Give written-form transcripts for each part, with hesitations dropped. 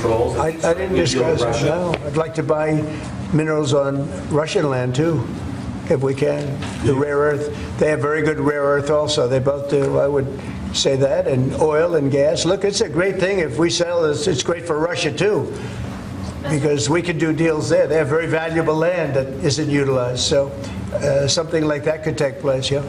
controls? I didn't discuss it, no. I'd like to buy minerals on Russian land too, if we can. The rare earth, they have very good rare earth also. They both do, I would say that, and oil and gas. Look, it's a great thing. If we sell this, it's great for Russia too, because we can do deals there. They have very valuable land that isn't utilized. So something like that could take place, yeah.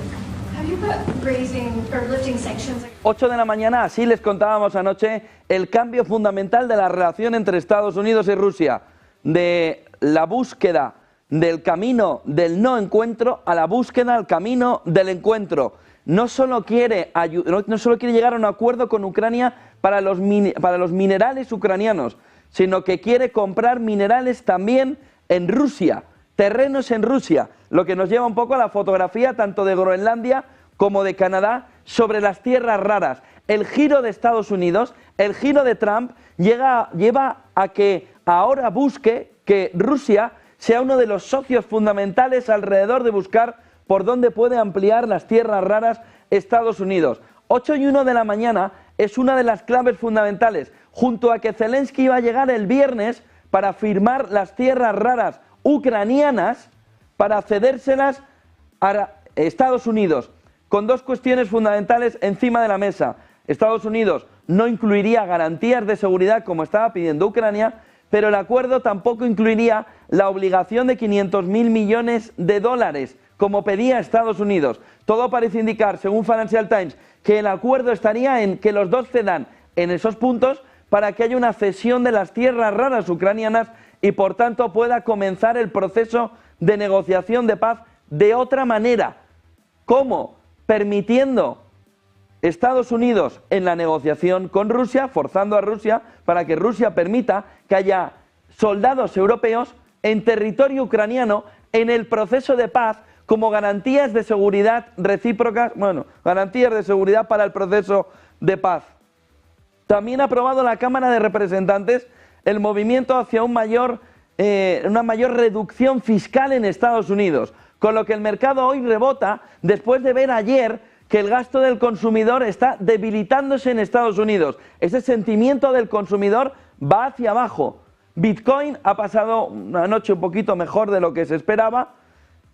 Have you put raising or lifting sanctions? 8 de la mañana, así les contábamos anoche el cambio fundamental de la relación entre Estados Unidos y Rusia, de la búsqueda del camino del no encuentro a la búsqueda del camino del encuentro. No solo quiere llegar a un acuerdo con Ucrania para los minerales ucranianos, sino que quiere comprar minerales también en Rusia, terrenos en Rusia, lo que nos lleva un poco a la fotografía tanto de Groenlandia como de Canadá sobre las tierras raras. El giro de Estados Unidos, el giro de Trump lleva a que ahora busque que Rusia sea uno de los socios fundamentales alrededor de buscar por dónde puede ampliar las tierras raras Estados Unidos. 8:01 de la mañana es una de las claves fundamentales, junto a que Zelensky iba a llegar el viernes para firmar las tierras raras ucranianas para cedérselas a Estados Unidos, con dos cuestiones fundamentales encima de la mesa. Estados Unidos no incluiría garantías de seguridad como estaba pidiendo Ucrania, pero el acuerdo tampoco incluiría la obligación de 500.000 millones de dólares, como pedía Estados Unidos. Todo parece indicar, según Financial Times, que el acuerdo estaría en que los dos cedan en esos puntos para que haya una cesión de las tierras raras ucranianas y por tanto pueda comenzar el proceso de negociación de paz de otra manera. ¿Cómo? Permitiendo Estados Unidos en la negociación con Rusia, forzando a Rusia para que Rusia permita que haya soldados europeos en territorio ucraniano en el proceso de paz como garantías de seguridad recíprocas, garantías de seguridad para el proceso de paz. También ha aprobado la Cámara de Representantes el movimiento hacia una mayor reducción fiscal en Estados Unidos, con lo que el mercado hoy rebota después de ver ayer que el gasto del consumidor está debilitándose en Estados Unidos. Ese sentimiento del consumidor va hacia abajo. Bitcoin ha pasado una noche un poquito mejor de lo que se esperaba,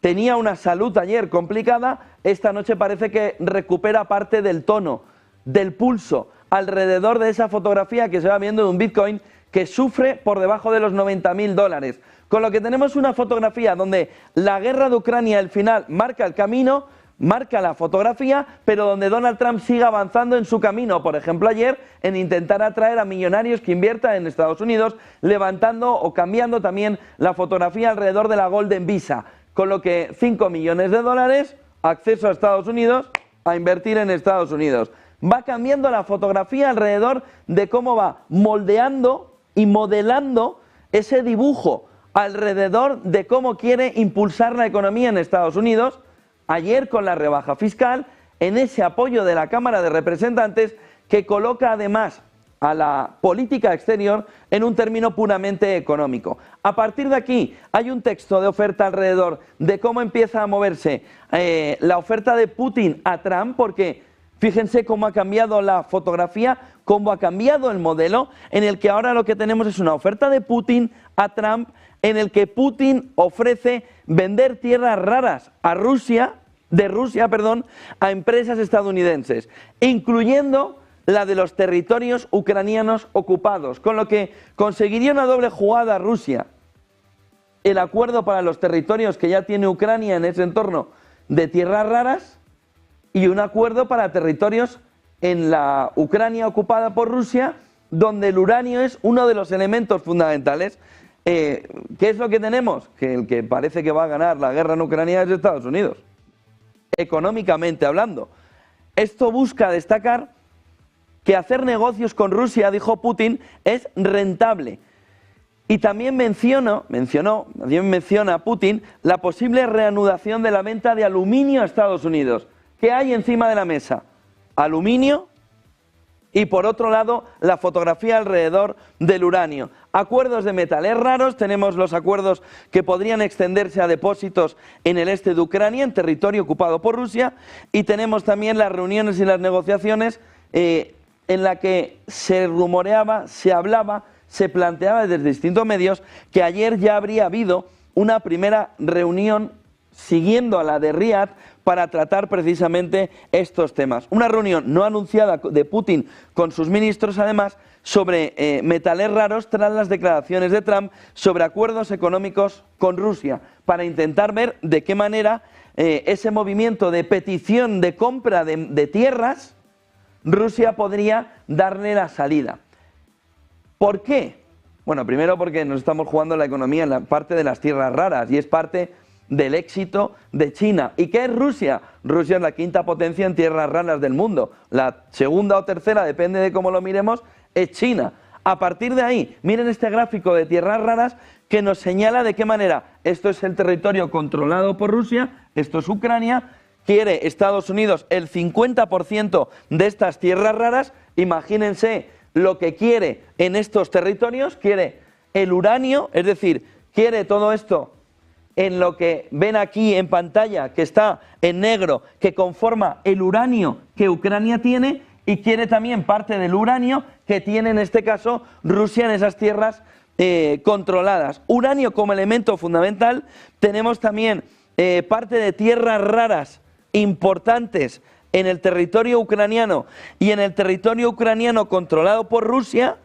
tenía una salud ayer complicada, esta noche parece que recupera parte del tono, del pulso, alrededor de esa fotografía que se va viendo de un Bitcoin que sufre por debajo de los $90.000. Con lo que tenemos una fotografía donde la guerra de Ucrania, el final, marca el camino, marca la fotografía, pero donde Donald Trump sigue avanzando en su camino, por ejemplo ayer, en intentar atraer a millonarios que inviertan en Estados Unidos, levantando o cambiando también la fotografía alrededor de la Golden Visa, con lo que $5 millones, acceso a Estados Unidos, a invertir en Estados Unidos. Va cambiando la fotografía alrededor de cómo va moldeando y modelando ese dibujo alrededor de cómo quiere impulsar la economía en Estados Unidos, ayer con la rebaja fiscal, en ese apoyo de la Cámara de Representantes que coloca además a la política exterior en un término puramente económico. A partir de aquí hay un texto de oferta alrededor de cómo empieza a moverse la oferta de Putin a Trump, porque fíjense cómo ha cambiado la fotografía, cómo ha cambiado el modelo, en el que ahora lo que tenemos es una oferta de Putin a Trump, en el que Putin ofrece vender tierras raras a Rusia, a empresas estadounidenses, incluyendo la de los territorios ucranianos ocupados, con lo que conseguiría una doble jugada Rusia. El acuerdo para los territorios que ya tiene Ucrania en ese entorno de tierras raras y un acuerdo para territorios en la Ucrania ocupada por Rusia, donde el uranio es uno de los elementos fundamentales. ¿Qué es lo que tenemos? Que el que parece que va a ganar la guerra en Ucrania es Estados Unidos, económicamente hablando. Esto busca destacar que hacer negocios con Rusia, dijo Putin, es rentable. Y también menciona Putin la posible reanudación de la venta de aluminio a Estados Unidos. ¿Qué hay encima de la mesa? Aluminio y por otro lado la fotografía alrededor del uranio. Acuerdos de metales raros, tenemos los acuerdos que podrían extenderse a depósitos en el este de Ucrania, en territorio ocupado por Rusia, y tenemos también las reuniones y las negociaciones en la que se rumoreaba, se hablaba se planteaba desde distintos medios que ayer ya habría habido una primera reunión siguiendo a la de Riad para tratar precisamente estos temas. Una reunión no anunciada de Putin con sus ministros, además, sobre metales raros tras las declaraciones de Trump sobre acuerdos económicos con Rusia, para intentar ver de qué manera ese movimiento de petición de compra de tierras, Rusia podría darle la salida. ¿Por qué? Bueno, primero porque nos estamos jugando la economía en la parte de las tierras raras y es parte del éxito de China. ¿Y qué es Rusia? Rusia es la quinta potencia en tierras raras del mundo. La segunda o tercera, depende de cómo lo miremos, es China. A partir de ahí, miren este gráfico de tierras raras que nos señala de qué manera esto es el territorio controlado por Rusia, esto es Ucrania, quiere Estados Unidos el 50% de estas tierras raras. Imagínense lo que quiere en estos territorios, quiere el uranio, es decir, quiere todo esto en lo que ven aquí en pantalla, que está en negro, que conforma el uranio que Ucrania tiene, y quiere también parte del uranio que tiene en este caso Rusia en esas tierras controladas. Uranio como elemento fundamental, tenemos también parte de tierras raras importantes en el territorio ucraniano y en el territorio ucraniano controlado por Rusia,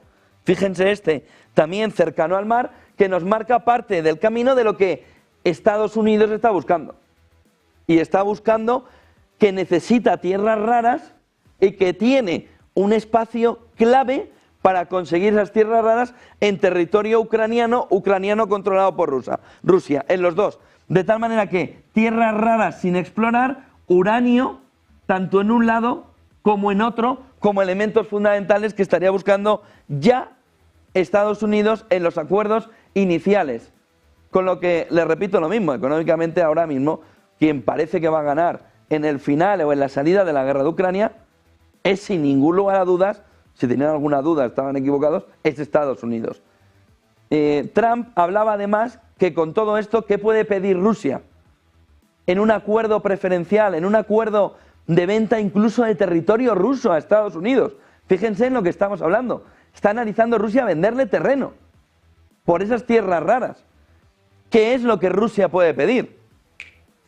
fíjense también cercano al mar, que nos marca parte del camino de lo que Estados Unidos está buscando. Y está buscando que necesita tierras raras y que tiene un espacio clave para conseguir esas tierras raras en territorio ucraniano controlado por Rusia, en los dos. De tal manera que tierras raras sin explorar, uranio, tanto en un lado como en otro, como elementos fundamentales que estaría buscando ya Estados Unidos en los acuerdos iniciales. Con lo que, les repito lo mismo, económicamente ahora mismo, quien parece que va a ganar en el final o en la salida de la guerra de Ucrania es, sin ningún lugar a dudas, si tenían alguna duda estaban equivocados, es Estados Unidos. Trump hablaba además que con todo esto, ¿qué puede pedir Rusia? En un acuerdo preferencial, en un acuerdo de venta incluso de territorio ruso a Estados Unidos. Fíjense en lo que estamos hablando. Está analizando Rusia venderle terreno por esas tierras raras. ¿Qué es lo que Rusia puede pedir?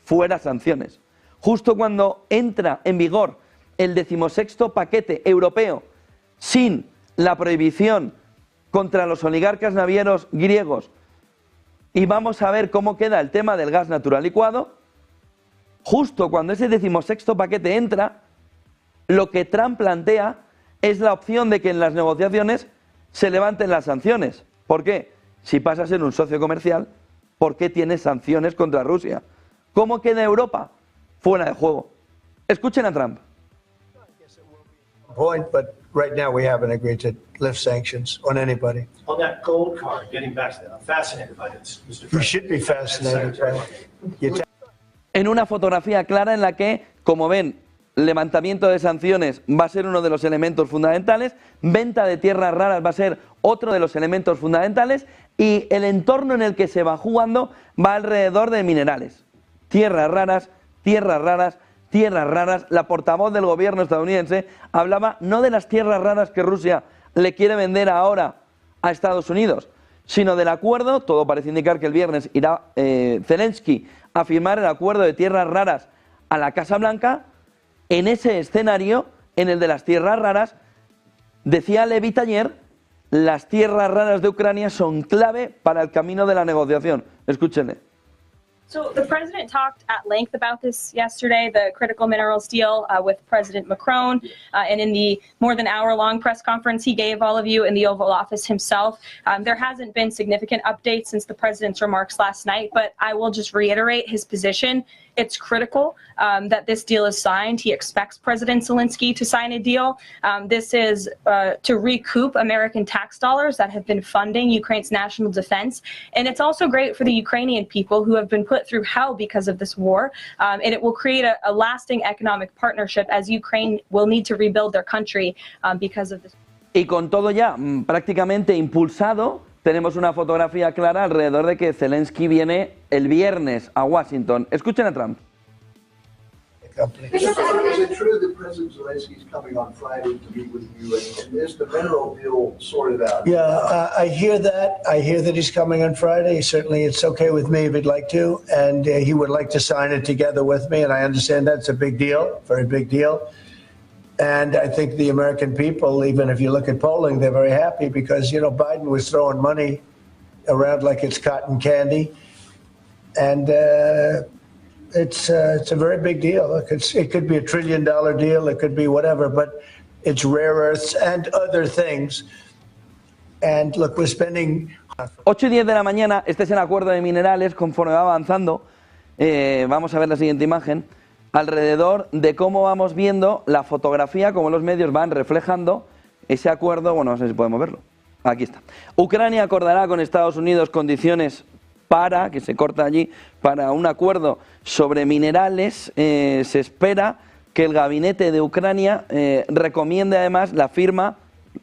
Fuera sanciones. Justo cuando entra en vigor el 16º paquete europeo sin la prohibición contra los oligarcas navieros griegos, y vamos a ver cómo queda el tema del gas natural licuado, justo cuando ese 16º paquete entra, lo que Trump plantea es la opción de que en las negociaciones se levanten las sanciones. ¿Por qué? Si pasa a ser un socio comercial, ¿por qué tiene sanciones contra Rusia? ¿Cómo queda Europa? Fuera de juego. Escuchen a Trump. Point, but right now we haven't agreed to lift sanctions on anybody. On that gold card, getting back to that, I'm fascinated by this, Mr. You President. should be fascinated by it. En una fotografía clara en la que, como ven, levantamiento de sanciones va a ser uno de los elementos fundamentales, venta de tierras raras va a ser otro de los elementos fundamentales, y el entorno en el que se va jugando va alrededor de minerales. Tierras raras, tierras raras, tierras raras. La portavoz del gobierno estadounidense hablaba no de las tierras raras que Rusia le quiere vender ahora a Estados Unidos, sino del acuerdo. Todo parece indicar que el viernes irá Zelensky a firmar el acuerdo de tierras raras a la Casa Blanca. En ese escenario, en el de las tierras raras, decía Levitt ayer, las tierras raras de Ucrania son clave para el camino de la negociación. Escúchenle. So the president talked at length about this yesterday, the critical minerals deal with President Macron, and in the more than hour-long press conference he gave all of you in the Oval Office himself. There hasn't been significant updates since the president's remarks last night, but I will just reiterate his position. It's critical that this deal is signed. He expects President Zelensky to sign a deal. This is to recoup American tax dollars that have been funding Ukraine's national defense. And it's also great for the Ukrainian people who have been put through hell because of this war. And it will create a lasting economic partnership as Ukraine will need to rebuild their country because of this. Y con todo ya prácticamente impulsado, tenemos una fotografía clara alrededor de que Zelensky viene el viernes a Washington. Escuchen a Trump. company. Because Is it true that President Zelensky is coming on Friday to meet with you, and is the mineral deal sorted out? Yeah, I hear that. I hear that he's coming on Friday. Certainly, it's okay with me if he'd like to, and he would like to sign it together with me, and I understand that's a big deal, very big deal. And I think the American people, even if you look at polling, they're very happy because, you know, Biden was throwing money around like it's cotton candy. And it's a very big deal. Look, it could be $1 trillion deal, it could be whatever, but it's rare earths and other things. And look, we're spending 8 y 10 de la mañana, este es el acuerdo de minerales conforme va avanzando. Vamos a ver la siguiente imagen. Alrededor de cómo vamos viendo la fotografía, cómo los medios van reflejando ese acuerdo. Bueno, no sé si podemos verlo. Aquí está. Ucrania acordará con Estados Unidos condiciones para, que se corta allí, para un acuerdo sobre minerales. Se espera que el gabinete de Ucrania recomiende además la firma,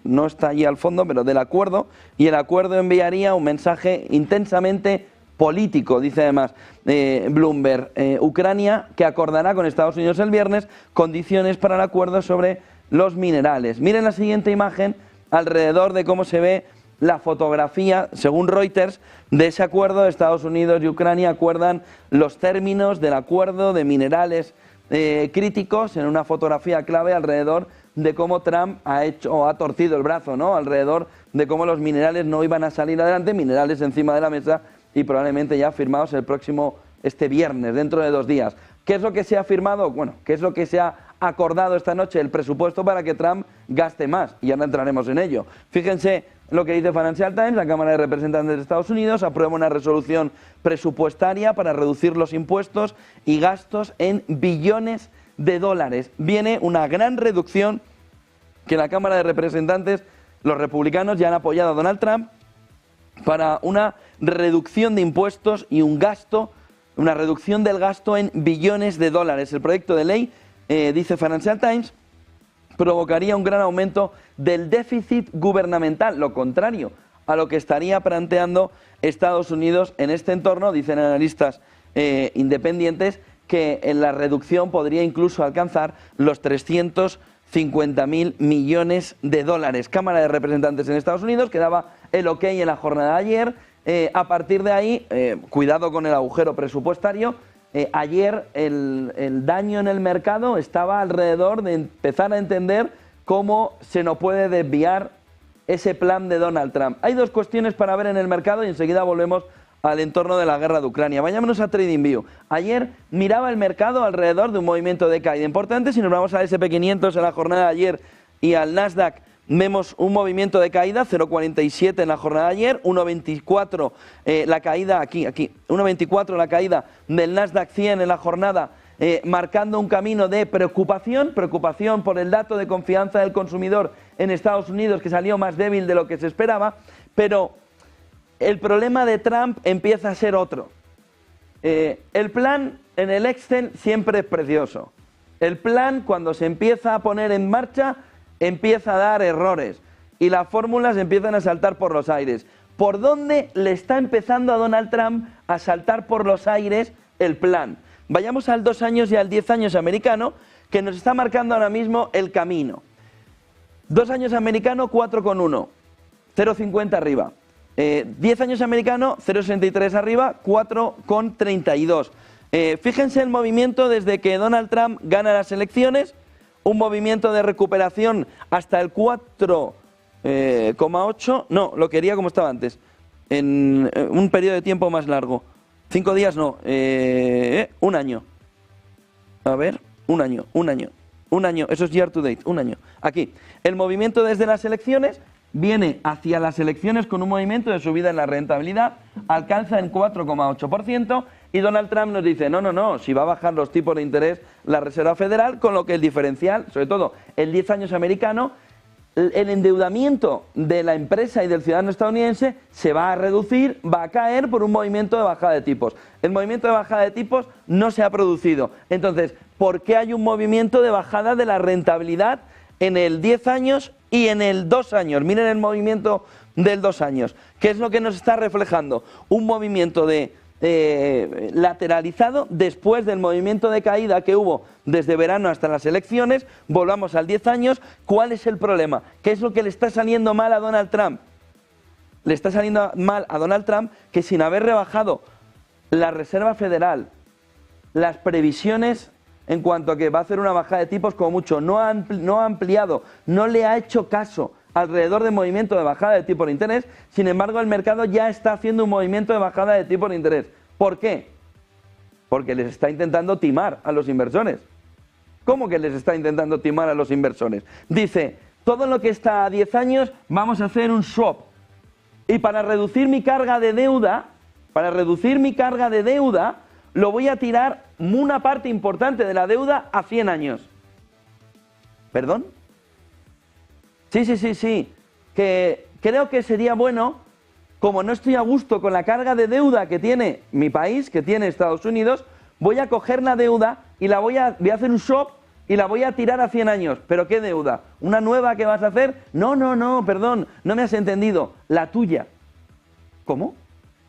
no está allí al fondo, pero del acuerdo, y el acuerdo enviaría un mensaje intensamente político, dice además Bloomberg. Ucrania que acordará con Estados Unidos el viernes condiciones para el acuerdo sobre los minerales. Miren la siguiente imagen alrededor de cómo se ve la fotografía, según Reuters, de ese acuerdo. Estados Unidos y Ucrania acuerdan los términos del acuerdo de minerales críticos en una fotografía clave alrededor de cómo Trump ha torcido el brazo, ¿no? Alrededor de cómo los minerales no iban a salir adelante, minerales encima de la mesa y probablemente ya firmados este viernes, dentro de 2 días. ¿Qué es lo que se ha firmado? Bueno, ¿qué es lo que se ha acordado esta noche? El presupuesto para que Trump gaste más, y ya no entraremos en ello. Fíjense lo que dice Financial Times: la Cámara de Representantes de Estados Unidos aprueba una resolución presupuestaria para reducir los impuestos y gastos en billones de dólares. Viene una gran reducción que la Cámara de Representantes, los republicanos ya han apoyado a Donald Trump para una reducción de impuestos y una reducción del gasto en billones de dólares. El proyecto de ley, dice Financial Times, provocaría un gran aumento del déficit gubernamental, lo contrario a lo que estaría planteando Estados Unidos en este entorno. Dicen analistas independientes que en la reducción podría incluso alcanzar los 350.000 millones de dólares. Cámara de Representantes en Estados Unidos que daba el ok en la jornada de ayer. A partir de ahí, cuidado con el agujero presupuestario. Ayer el daño en el mercado estaba alrededor de empezar a entender cómo se nos puede desviar ese plan de Donald Trump. Hay 2 cuestiones para ver en el mercado y enseguida volvemos al entorno de la guerra de Ucrania. Vayámonos a TradingView. Ayer miraba el mercado alrededor de un movimiento de caída importante. Si nos vamos al S&P500 en la jornada de ayer y al Nasdaq, vemos un movimiento de caída, 0,47 en la jornada de ayer, 1,24 la caída, aquí, 1,24 la caída del Nasdaq 100 en la jornada, marcando un camino de preocupación por el dato de confianza del consumidor en Estados Unidos, que salió más débil de lo que se esperaba. Pero el problema de Trump empieza a ser otro. El plan en el Excel siempre es precioso. El plan, cuando se empieza a poner en marcha, empieza a dar errores y las fórmulas empiezan a saltar por los aires. ¿Por dónde le está empezando a Donald Trump a saltar por los aires el plan? Vayamos al 2 años y al 10 años americano, que nos está marcando ahora mismo el camino. 2 años americano, 4,1, 0,50 arriba. 10 años americano, 0,63 arriba, 4,32. Fíjense el movimiento desde que Donald Trump gana las elecciones. Un movimiento de recuperación hasta el 4,8, no, lo quería como estaba antes, en un periodo de tiempo más largo. 5 días no, 1 año. A ver, un año, eso es year to date, 1 año. Aquí, el movimiento desde las elecciones viene hacia las elecciones con un movimiento de subida en la rentabilidad, alcanza en 4,8%. Y Donald Trump nos dice, no, si va a bajar los tipos de interés la Reserva Federal, con lo que el diferencial, sobre todo el 10 años americano, el endeudamiento de la empresa y del ciudadano estadounidense se va a reducir, va a caer por un movimiento de bajada de tipos. El movimiento de bajada de tipos no se ha producido. Entonces, ¿por qué hay un movimiento de bajada de la rentabilidad en el 10 años y en el 2 años? Miren el movimiento del 2 años. ¿Qué es lo que nos está reflejando? Un movimiento de lateralizado después del movimiento de caída que hubo desde verano hasta las elecciones. Volvamos al 10 años. ¿Cuál es el problema? ¿Qué es lo que le está saliendo mal a Donald Trump? Le está saliendo mal a Donald Trump que, sin haber rebajado la Reserva Federal, las previsiones en cuanto a que va a hacer una bajada de tipos como mucho, no ha ampliado, no le ha hecho caso alrededor del movimiento de bajada de tipo de interés. Sin embargo, el mercado ya está haciendo un movimiento de bajada de tipo de interés. ¿Por qué? Porque les está intentando timar a los inversores. ¿Cómo que les está intentando timar a los inversores? Dice, todo lo que está a 10 años vamos a hacer un swap. Y para reducir mi carga de deuda, lo voy a tirar una parte importante de la deuda a 100 años. ¿Perdón? Sí. Que creo que sería bueno, como no estoy a gusto con la carga de deuda que tiene mi país, que tiene Estados Unidos, voy a coger la deuda y voy a hacer un swap y la voy a tirar a 100 años. ¿Pero qué deuda? ¿Una nueva que vas a hacer? No, perdón, no me has entendido. La tuya. ¿Cómo?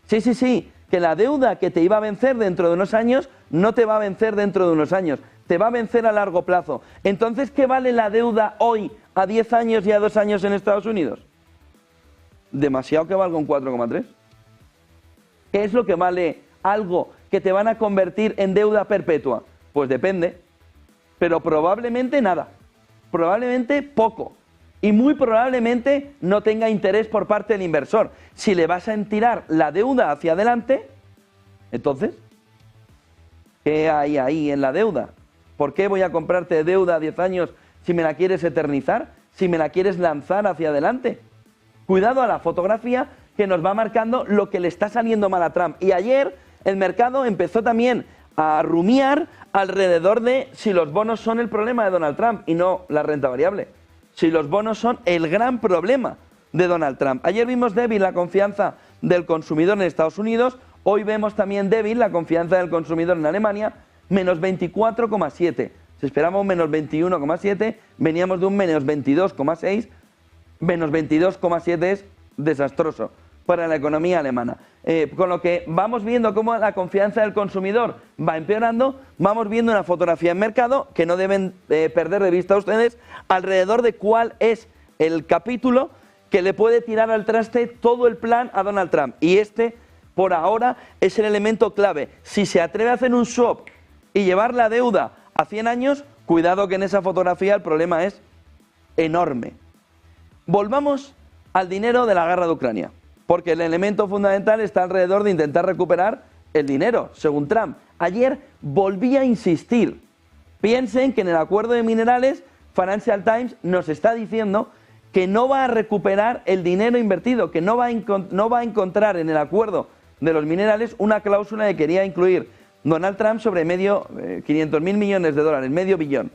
Sí, que la deuda que te iba a vencer dentro de unos años no te va a vencer dentro de unos años, te va a vencer a largo plazo. Entonces, ¿qué vale la deuda hoy a 10 años y a 2 años en Estados Unidos? Demasiado que valga un 4,3. ¿Qué es lo que vale algo que te van a convertir en deuda perpetua? Pues depende, pero probablemente nada, probablemente poco. Y muy probablemente no tenga interés por parte del inversor. Si le vas a tirar la deuda hacia adelante, entonces, ¿qué hay ahí en la deuda? ¿Por qué voy a comprarte deuda a 10 años si me la quieres eternizar? Si me la quieres lanzar hacia adelante. Cuidado a la fotografía que nos va marcando lo que le está saliendo mal a Trump. Y ayer el mercado empezó también a rumiar alrededor de si los bonos son el problema de Donald Trump y no la renta variable. Si los bonos son el gran problema de Donald Trump. Ayer vimos débil la confianza del consumidor en Estados Unidos, hoy vemos también débil la confianza del consumidor en Alemania, menos 24,7. Se esperaba un menos 21,7, veníamos de un menos 22,6, menos 22,7 es desastroso para la economía alemana. Con lo que vamos viendo cómo la confianza del consumidor va empeorando, vamos viendo una fotografía en mercado que no deben perder de vista ustedes alrededor de cuál es el capítulo que le puede tirar al traste todo el plan a Donald Trump. Y este, por ahora, es el elemento clave. Si se atreve a hacer un swap y llevar la deuda a 100 años, cuidado que en esa fotografía el problema es enorme. Volvamos al dinero de la guerra de Ucrania. Porque el elemento fundamental está alrededor de intentar recuperar el dinero, según Trump. Ayer volví a insistir. Piensen que en el acuerdo de minerales, Financial Times nos está diciendo que no va a recuperar el dinero invertido, que no va a encontrar en el acuerdo de los minerales una cláusula que quería incluir Donald Trump sobre 500.000 millones de dólares, medio billón.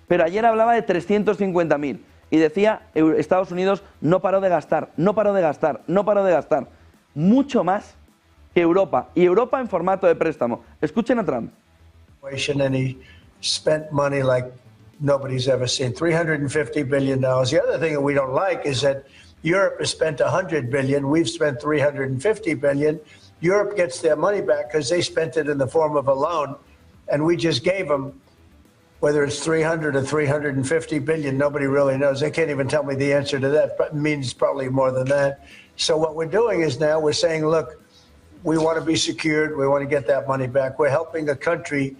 Pero ayer hablaba de 350.000. Y decía, Estados Unidos no paró de gastar, mucho más que Europa. Y Europa en formato de préstamo. Escuchen a Trump. And he spent money like nobody's ever seen, $350 billion. The other thing that we don't like is that Europe has spent $100 billion, we've spent $350 billion. Europe gets their money back because they spent it in the form of a loan, and we just gave them, whether it's 300 or 350 billion, nobody really knows. They can't even tell me the answer to that, but it means probably more than that. So what we're doing is now we're saying, look, we want to be secured. We want to get that money back. We're helping a country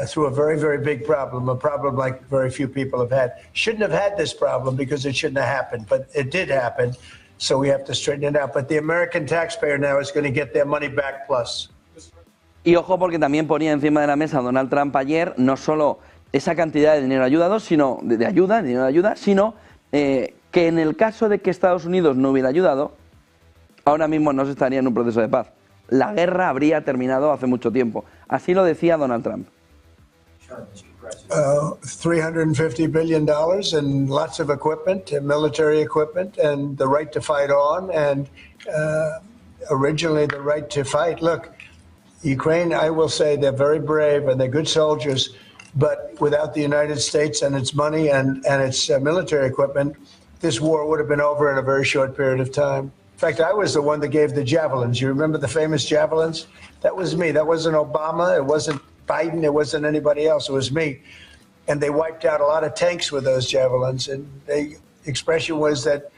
through a very, very big problem, a problem like very few people have had. Shouldn't have had this problem because it shouldn't have happened, but it did happen. So we have to straighten it out. But the American taxpayer now is going to get their money back plus. Y ojo, porque también ponía encima de la mesa Donald Trump ayer no solo esa cantidad de dinero ayudado, sino dinero de ayuda, sino que en el caso de que Estados Unidos no hubiera ayudado, ahora mismo no se estaría en un proceso de paz. La guerra habría terminado hace mucho tiempo. Así lo decía Donald Trump. $350 billion and lots of equipment, military equipment, and the right to fight on, and originally the right to fight. Look, Ukraine, I will say they're very brave and they're good soldiers, but without the United States and its money and its military equipment, this war would have been over in a very short period of time. In fact, I was the one that gave the javelins. You remember the famous javelins? That was me. That wasn't Obama. It wasn't Biden. It wasn't anybody else. It was me. And they wiped out a lot of tanks with those javelins. And the expression was that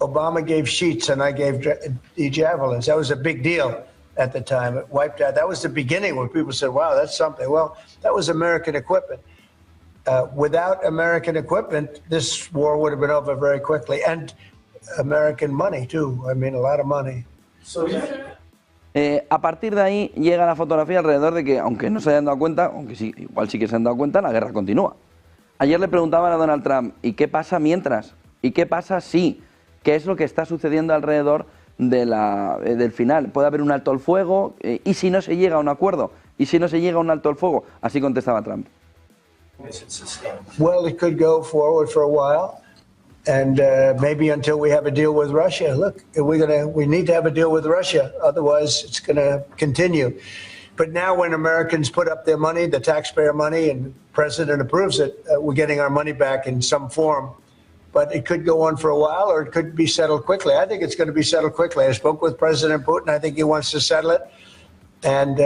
Obama gave sheets and I gave the javelins. That was a big deal at the time. It wiped out. That was the beginning when people said, wow, that's something. Well, that was American equipment. Without American equipment, this war would have been over very quickly. And American money, too. I mean, a lot of money. A partir de ahí llega la fotografía alrededor de que, aunque no se hayan dado cuenta, aunque sí, igual sí que se han dado cuenta, la guerra continúa. Ayer le preguntaban a Donald Trump, ¿y qué pasa mientras? ¿Y qué pasa si? ¿Qué es lo que está sucediendo alrededor del final? ¿Puede haber un alto al fuego? ¿Y si no se llega a un acuerdo? ¿Y si no se llega a un alto al fuego? Así contestaba Trump. Well, it could go forward for a while. And maybe until we have a deal with Russia. Look, we need to have a deal with Russia. Otherwise, it's going to continue. But now when Americans put up their money, the taxpayer money, and the president approves it, we're getting our money back in some form. But it could go on for a while, or it could be settled quickly. I think it's going to be settled quickly. I spoke with President Putin. I think he wants to settle it. And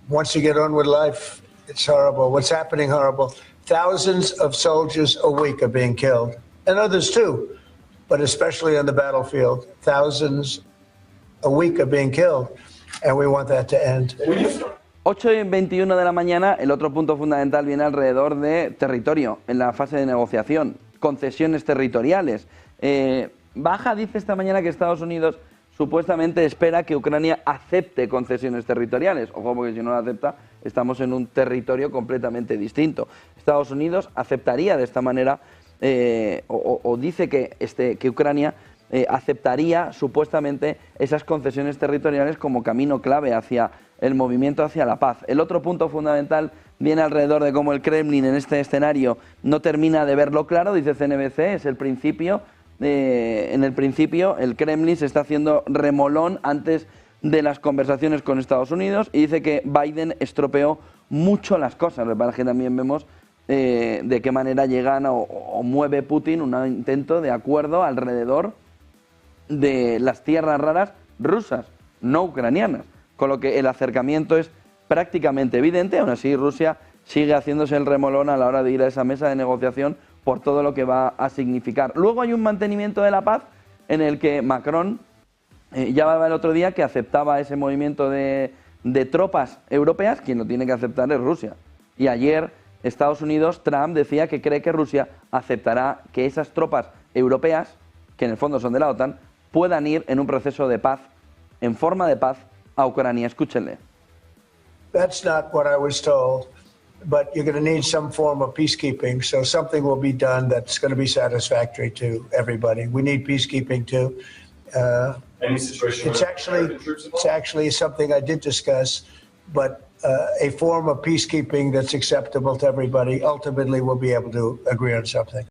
wants to get on with life. It's horrible. What's happening, horrible. Thousands of soldiers a week are being killed, and others too, but especially on the battlefield. Thousands a week are being killed, and we want that to end. 8:21 de la mañana, el otro punto fundamental viene alrededor de territorio, en la fase de negociación, concesiones territoriales. Baja dice esta mañana que Estados Unidos supuestamente espera que Ucrania acepte concesiones territoriales. Ojo, porque si no lo acepta, estamos en un territorio completamente distinto. Estados Unidos aceptaría de esta manera, o dice que Ucrania aceptaría supuestamente esas concesiones territoriales como camino clave hacia el movimiento hacia la paz. El otro punto fundamental viene alrededor de cómo el Kremlin en este escenario no termina de verlo claro, dice CNBC, es el principio. En el principio el Kremlin se está haciendo remolón antes de las conversaciones con Estados Unidos y dice que Biden estropeó mucho las cosas. Para que también vemos de qué manera llegan o mueve Putin un intento de acuerdo alrededor de las tierras raras rusas, no ucranianas, con lo que el acercamiento es prácticamente evidente. Aún así Rusia sigue haciéndose el remolón a la hora de ir a esa mesa de negociación por todo lo que va a significar. Luego hay un mantenimiento de la paz en el que Macron ya hablaba el otro día que aceptaba ese movimiento de tropas europeas. Quien lo tiene que aceptar es Rusia. Y ayer Estados Unidos, Trump decía que cree que Rusia aceptará que esas tropas europeas, que en el fondo son de la OTAN, puedan ir en un proceso de paz, en forma de paz, a Ucrania. Escúchenle. That's not what I was told. But you're going to need some form of peacekeeping, so something will be done that's going to be satisfactory to everybody. We need peacekeeping too. Any situation it's actually something I did discuss, but a form of peacekeeping that's acceptable to everybody. Ultimately, we'll be able to agree on something.